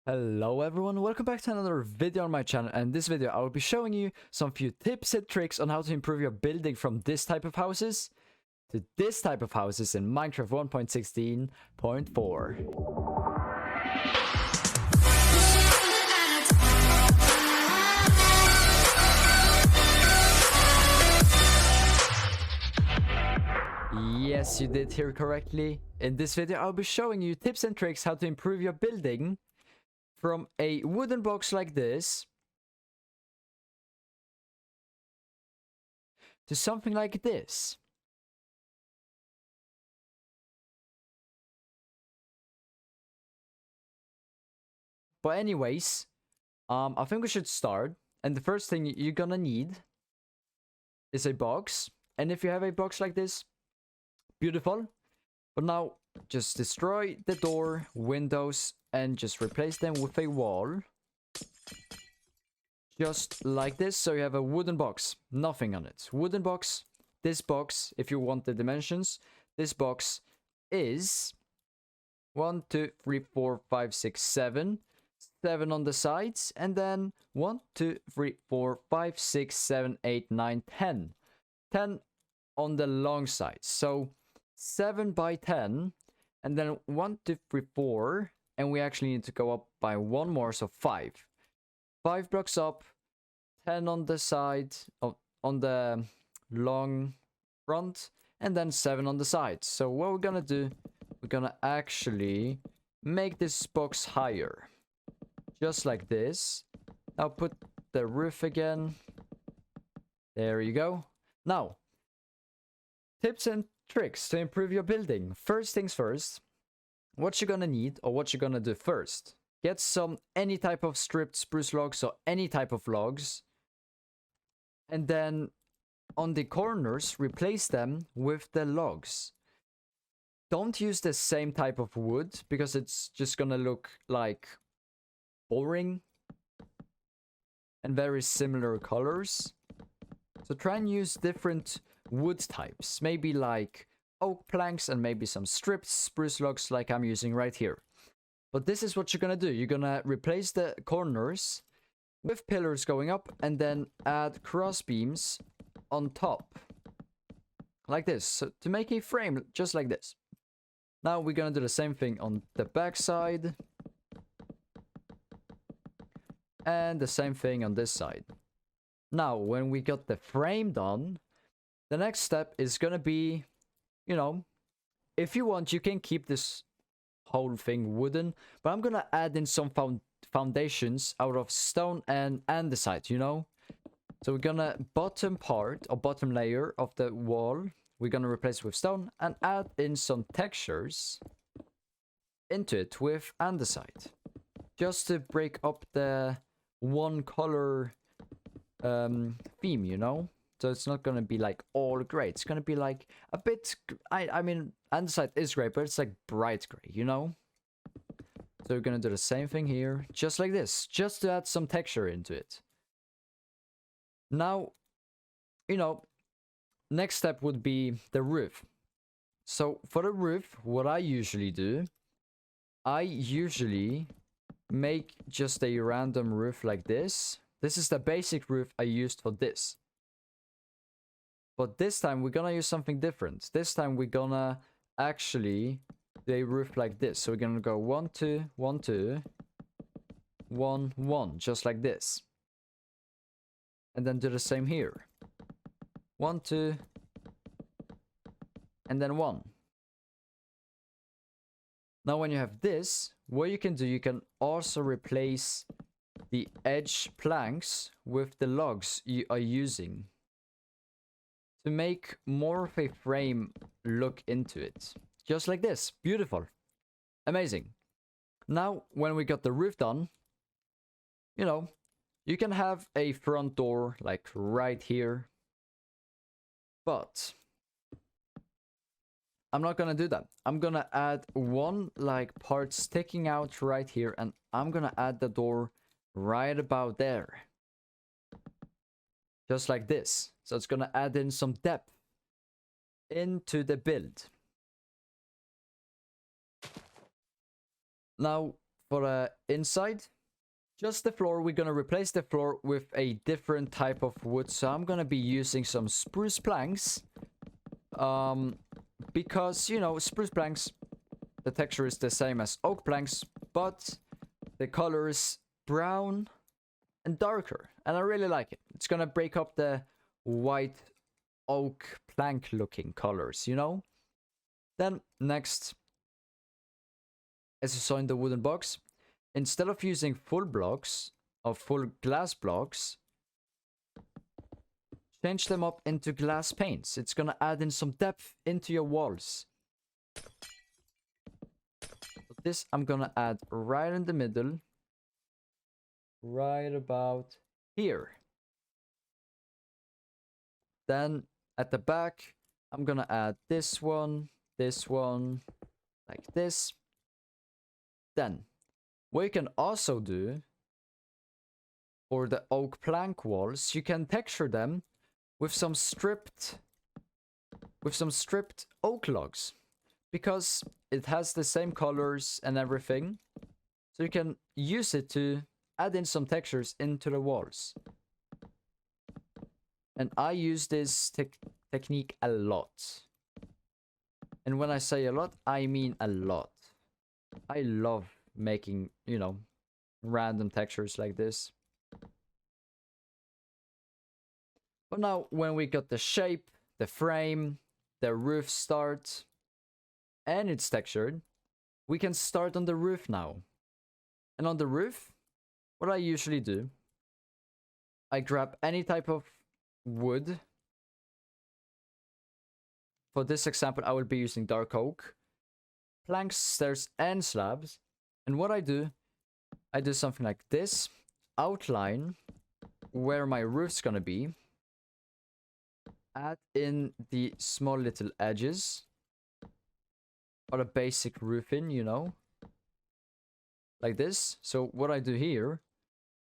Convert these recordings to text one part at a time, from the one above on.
Hello everyone, welcome back to another video on my channel, and in this video I will be showing you some few tips and tricks on how to improve your building from this type of houses to this type of houses in Minecraft 1.16.4. Yes, you did hear correctly. In this video I'll be showing you tips and tricks how to improve your building from a wooden box like this to something like this. But anyways, I think we should start. And the first thing you're gonna need is a box. And if you have a box like this, beautiful. But now just destroy the door, windows, and just replace them with a wall. Just like this. So you have a wooden box, nothing on it. Wooden box. This box, if you want the dimensions, this box is 1, 2, 3, 4, 5, 6, 7. 7 on the sides, and then 1, 2, 3, 4, 5, 6, 7, 8, 9, 10. 10 on the long side. So 7 by 10, and then 1, 2, 3, 4, and we actually need to go up by one more, so 5. 5 blocks up, 10 on the side, on the long front, and then 7 on the sides. So what we're gonna do, we're gonna actually make this box higher. Just like this. Now put the roof again. There you go. Now, tips and tricks to improve your building. First things first, what you're gonna need, or what you're gonna do first. Get any type of stripped spruce logs, or any type of logs. And then on the corners, replace them with the logs. Don't use the same type of wood, because it's just gonna look like boring and very similar colors. So try and use different wood types, maybe like oak planks and maybe some stripped spruce logs like I'm using right here. But this is what you're gonna do. You're gonna replace the corners with pillars going up and then add cross beams on top like this, so to make a frame just like this. Now we're gonna do the same thing on the back side. And the same thing on this side. Now, when we got the frame done, the next step is gonna be, if you want, you can keep this whole thing wooden, but I'm gonna add in some foundations out of stone and andesite, So we're gonna bottom part, or bottom layer of the wall, we're gonna replace with stone and add in some textures into it with andesite. Just to break up the one color theme, so it's not gonna be like all gray. It's gonna be like a bit, I mean, andesite is gray, but it's like bright gray, So we're gonna do the same thing here, just like this, just to add some texture into it. Now, next step would be the roof. So for the roof, what I usually do, I usually make just a random roof like this. This is the basic roof I used for this. But this time we're gonna use something different. This time we're gonna actually do a roof like this. So we're gonna go 1, 2, 1, 2, 1, 1, just like this. And then do the same here. 1, 2, and then 1. Now when you have this, what you can do, you can also replace the edge planks with the logs you are using to make more of a frame look into it. Just like this. Beautiful. Amazing. Now, when we got the roof done, you can have a front door like right here. But I'm not gonna do that. I'm gonna add one like part sticking out right here, and I'm gonna add the door right about there. Just like this. So it's gonna add in some depth into the build. Now, for the inside, just the floor, we're gonna replace the floor with a different type of wood. So I'm gonna be using some spruce planks. Because, you know, spruce planks, the texture is the same as oak planks, but the color is brown and darker. And I really like it. It's gonna break up the white oak plank looking colors, you know? Then next, as you saw in the wooden box, instead of using full blocks or full glass blocks, change them up into glass panes. It's gonna add in some depth into your walls. But this I'm gonna add right in the middle, right about here. Then at the back, I'm gonna add this one, like this. Then, what you can also do for the oak plank walls, you can texture them with some stripped oak logs, because it has the same colors and everything. So you can use it to add in some textures into the walls. And I use this technique a lot. And when I say a lot, I mean a lot. I love making, you know, random textures like this. But now when we got the shape, the frame, the roof start, and it's textured, we can start on the roof now. And on the roof, what I usually do, I grab any type of wood. For this example, I will be using dark oak, planks, stairs, and slabs. And what I do something like this, outline where my roof's gonna be, add in the small little edges, or a basic roofing, you know, like this. So what I do here,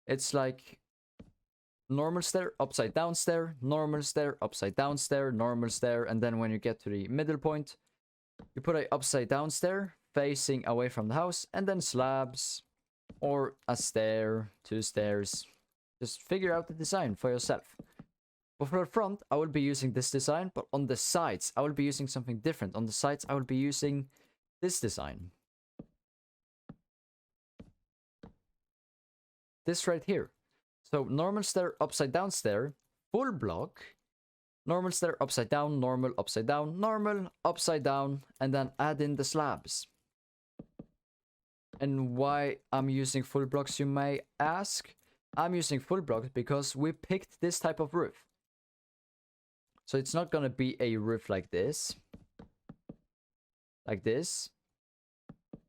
it's like normal stair, upside down stair, normal stair, upside down stair, normal stair, and then when you get to the middle point, you put a upside down stair facing away from the house, and then slabs, or a stair, 2 stairs. Just figure out the design for yourself. But for the front, I will be using this design, but on the sides, I will be using something different. On the sides, I will be using this design. This right here. So normal stair, upside down stair, full block, normal stair, upside down, normal, upside down, normal, upside down, and then add in the slabs. And why I'm using full blocks, you may ask? I'm using full blocks because we picked this type of roof. So it's not gonna be a roof like this, like this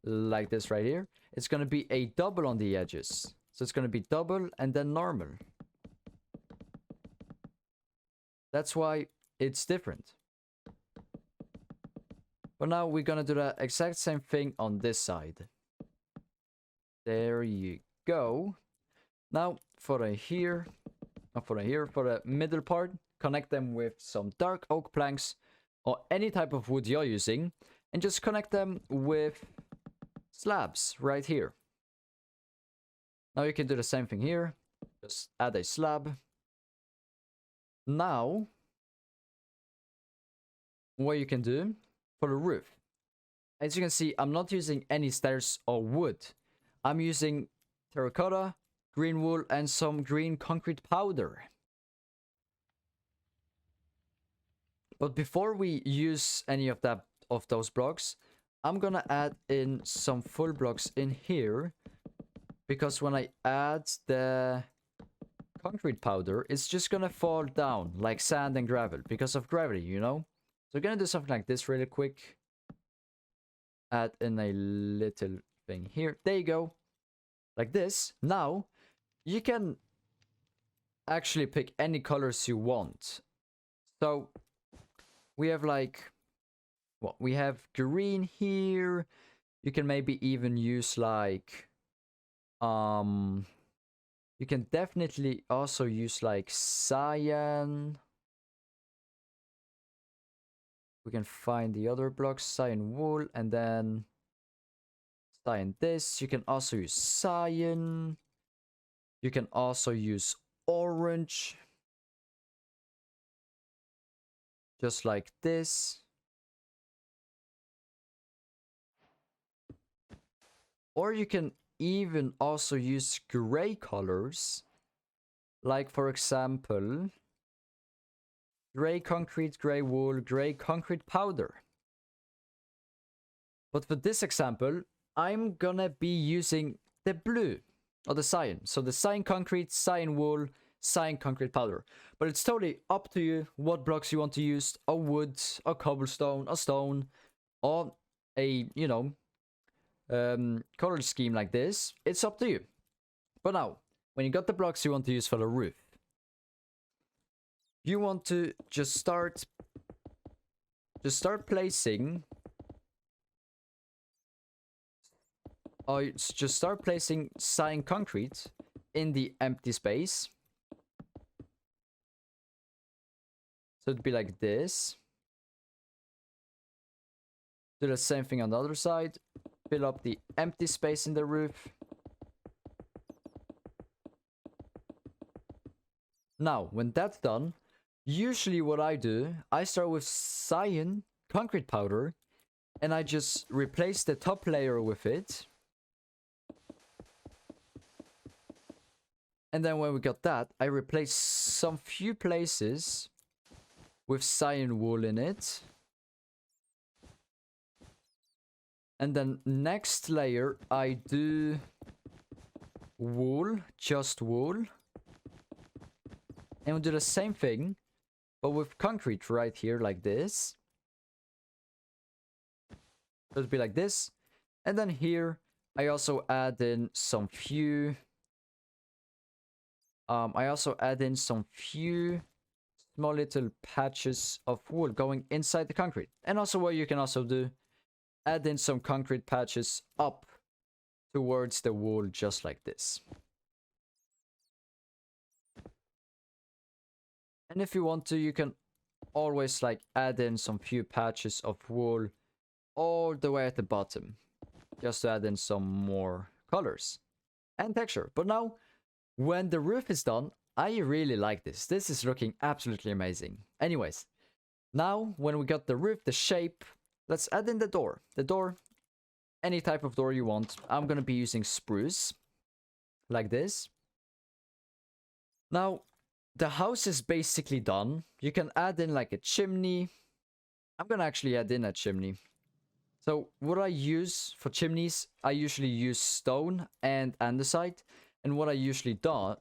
right here. It's gonna be a double on the edges. So it's gonna be double and then normal. That's why it's different. But now we're gonna do the exact same thing on this side. There you go. Now for the here, for the middle part, connect them with some dark oak planks or any type of wood you're using, and just connect them with slabs right here. Now you can do the same thing here. Just add a slab. Now, what you can do for the roof. As you can see, I'm not using any stairs or wood. I'm using terracotta, green wool, and some green concrete powder. But before we use any of those blocks, I'm gonna add in some full blocks in here, because when I add the concrete powder, it's just gonna fall down like sand and gravel because of gravity, you know? So we're gonna do something like this really quick. Add in a little thing here. There you go. Like this. Now, you can actually pick any colors you want. So, we have like, well, we have green here. You can maybe even use like, you can definitely also use like cyan. We can find the other blocks, cyan wool, and then cyan this. You can also use cyan. You can also use orange. Just like this. Or you can even also use gray colors. Like for example, gray concrete, gray wool, gray concrete powder. But for this example, I'm gonna be using the blue or the cyan. So the cyan concrete, cyan wool, cyan concrete powder. But it's totally up to you what blocks you want to use. A wood, a cobblestone, a stone, or a, you know, color scheme like this. It's up to you. But now, when you got the blocks you want to use for the roof, you want to just start placing cyan concrete in the empty space. So it'd be like this. Do the same thing on the other side. Fill up the empty space in the roof. Now, when that's done, usually what I do, I start with cyan concrete powder and I just replace the top layer with it. And then when we got that, I replace some few places with cyan wool in it. And then next layer, I do wool, just wool. And we'll do the same thing, but with concrete right here, like this. So it'll be like this. And then here, I also add in some few... small little patches of wool going inside the concrete. And also what you can also do, add in some concrete patches up towards the wool, just like this. And if you want to, you can always like add in some few patches of wool all the way at the bottom, just to add in some more colors and texture. But now, when the roof is done, I really like this. This is looking absolutely amazing. Anyways, now when we got the roof, the shape, let's add in the door. The door, any type of door you want. I'm gonna be using spruce, like this. Now, the house is basically done. You can add in like a chimney. I'm gonna actually add in a chimney. So what I use for chimneys, I usually use stone and andesite. And what I usually do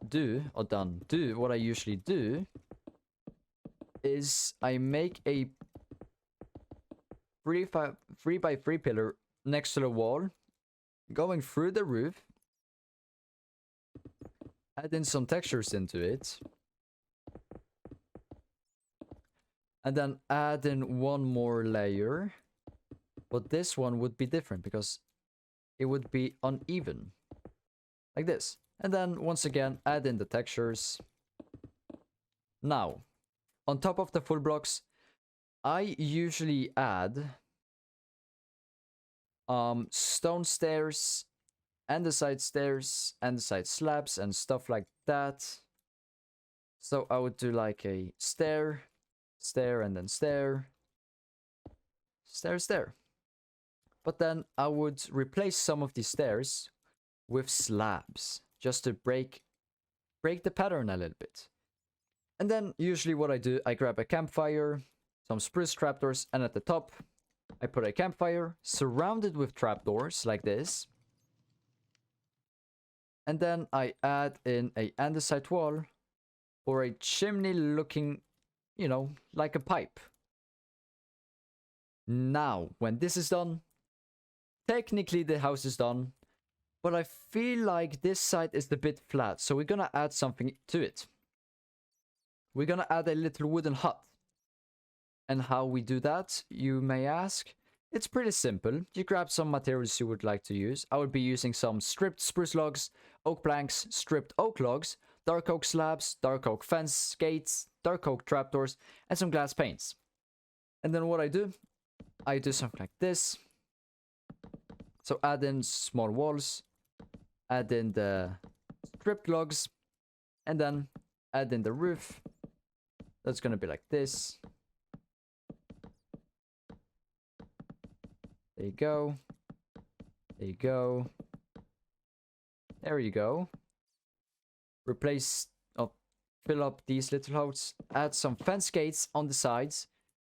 is I make a 3x3 pillar next to the wall, going through the roof, add in some textures into it, and then add in one more layer. But this one would be different because it would be uneven, like this. And then once again, add in the textures. Now, on top of the full blocks, I usually add stone stairs, andesite stairs, andesite slabs, and stuff like that. So I would do like a stair, and then stair, stair. But then I would replace some of these stairs with slabs, just to break the pattern a little bit. And then usually what I do, I grab a campfire, some spruce trapdoors, and at the top I put a campfire surrounded with trapdoors like this. And then I add in a andesite wall or a chimney looking, you know, like a pipe. Now, when this is done, technically the house is done, but I feel like this side is a bit flat, so we're gonna add something to it. We're gonna add a little wooden hut. And how we do that, you may ask? It's pretty simple. You grab some materials you would like to use. I would be using some stripped spruce logs, oak planks, stripped oak logs, dark oak slabs, dark oak fence gates, dark oak trapdoors, and some glass panes. And then what I do something like this. So add in small walls, add in the strip logs, and then add in the roof. That's gonna be like this. There you go. There you go. There you go. Replace, fill up these little holes. Add some fence gates on the sides.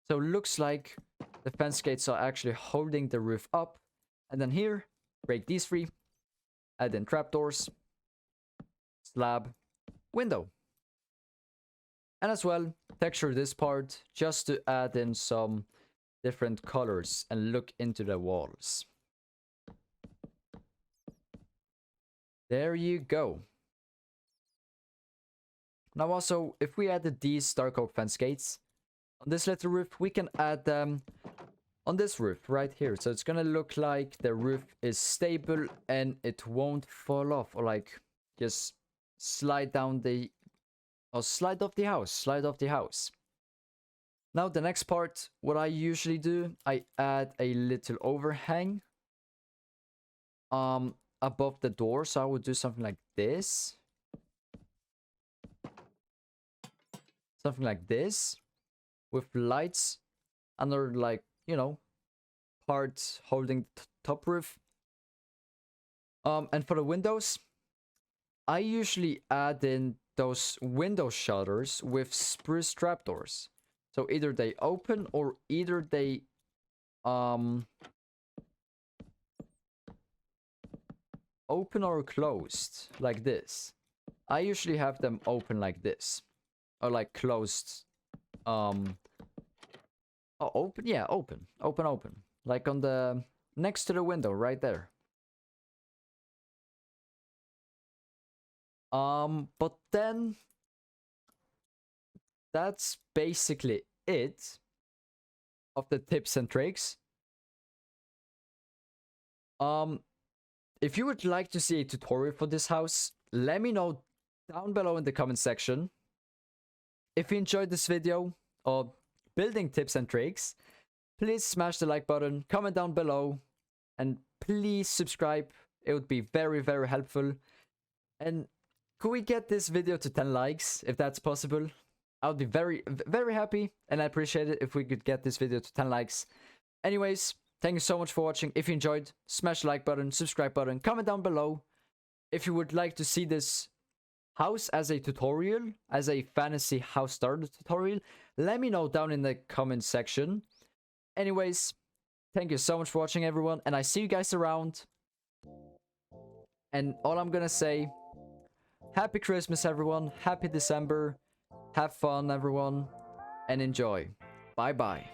So it looks like the fence gates are actually holding the roof up. And then here, break these three. Add in trapdoors. Slab. Window. And as well, texture this part just to add in some different colors and look into the walls. There you go. Now also, if we added these dark oak fence gates on this little roof, we can add them on this roof right here. So it's gonna look like the roof is stable and it won't fall off or like just slide down the, or slide off the house, slide off the house. Now the next part, what I usually do, I add a little overhang above the door. So I would do something like this. Something like this. With lights. And they're like, you know, parts holding the top roof. And for the windows, I usually add in those window shutters with spruce trapdoors. So either they open or either they open or closed like this. I usually have them open like this, or like closed. Oh, open, yeah, open, like on the next to the window right there. But then that's basically it of the tips and tricks. If you would like to see a tutorial for this house, let me know down below in the comment section. If you enjoyed this video of building tips and tricks, please smash the like button, comment down below, and please subscribe. It would be very, very helpful. And could we get this video to 10 likes, if that's possible? I would be very, very happy, and I appreciate it if we could get this video to 10 likes. Anyways, thank you so much for watching. If you enjoyed, smash the like button, subscribe button, comment down below. If you would like to see this house as a tutorial, as a fantasy house starter tutorial, let me know down in the comment section. Anyways, thank you so much for watching, everyone, and I see you guys around. And all I'm gonna say, Happy Christmas, everyone. Happy December. Have fun, everyone, and enjoy. Bye-bye.